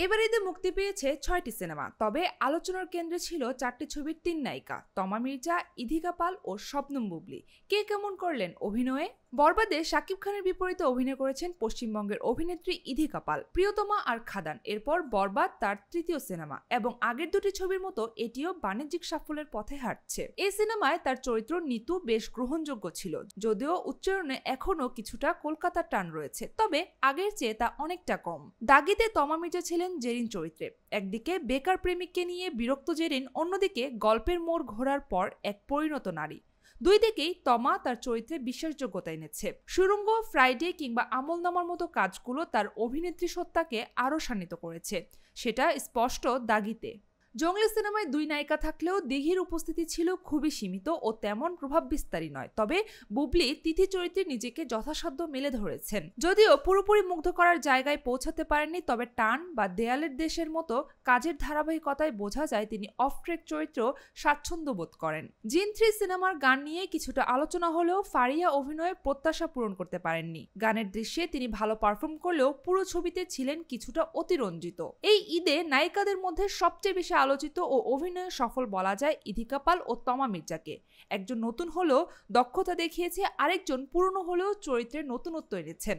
এবার ঈদে মুক্তি পেয়েছে ৬টি সিনেমা, তবে আলোচনার কেন্দ্রে ছিল ৪টি ছবির ৩ নায়িকা তমা মির্জা, ইধিকা পাল ও শবনম বুবলি। কে কেমন করলেন অভিনয়ে? বরবাদে শাকিব খানের বিপরীতে অভিনয় করেছেন পশ্চিমবঙ্গের অভিনেত্রী ইধিকা পাল। প্রিয়তমা আর খাদান এরপর বরবাদ তার তৃতীয় সিনেমা এবং আগের দুটি ছবির মতো এটিও বাণিজ্যিক সাফল্যের পথে হাঁটছে। এই সিনেমায় তার চরিত্র নিতু বেশ গ্রহণযোগ্য ছিল, যদিও উচ্চারণে এখনও কিছুটা কলকাতার টান রয়েছে, তবে আগের চেয়ে তা অনেকটা কম। দাগিতে তমা মির্জা ছিলেন জেরিন চরিত্রে। একদিকে বেকার প্রেমিককে নিয়ে বিরক্ত জেরিন, অন্যদিকে গল্পের মোড় ঘোরার পর এক পরিণত নারী। দুই দিকেই তমা তার চরিত্রে বিশ্বাসযোগ্যতা এনেছে। সুড়ঙ্গ, ফ্রাইডে কিংবা আমলনামার মতো কাজগুলো তার অভিনেত্রী সত্তাকে আরও শানিত করেছে, সেটা স্পষ্ট দাগিতে। জঙ্গলি সিনেমায় দুই নায়িকা থাকলেও দিঘির উপস্থিতি ছিল খুবই সীমিত ও তেমন প্রভাব বিস্তারী নয়, তবে বুবলি তিথি চরিত্রে নিজেকে যথাসাধ্য মেলে ধরেছেন। যদিও পুরোপুরি মুগ্ধ করার জায়গায় পৌঁছাতে পারেননি, তবে টান বা দেয়ালের দেশের মতো কাজের ধারাবাহিকতায় বোঝা যায় তিনি অফ ট্র্যাক চরিত্র স্বাচ্ছন্দ্য বোধ করেন। জিন 3 সিনেমার গান নিয়ে কিছুটা আলোচনা হলেও ফারিয়া অভিনয়ে প্রত্যাশা পূরণ করতে পারেননি। গানের দৃশ্যে তিনি ভালো পারফর্ম করলেও পুরো ছবিতে ছিলেন কিছুটা অতিরঞ্জিত। এই ঈদে নায়িকাদের মধ্যে সবচেয়ে বেশি আলোচিত ও অভিনয়ে সফল বলা যায় ইধিকা পাল ও তমা মির্জাকে। একজন নতুন হলেও দক্ষতা দেখিয়েছে, আরেকজন পুরনো হলেও চরিত্রের নতুনত্ব এনেছেন।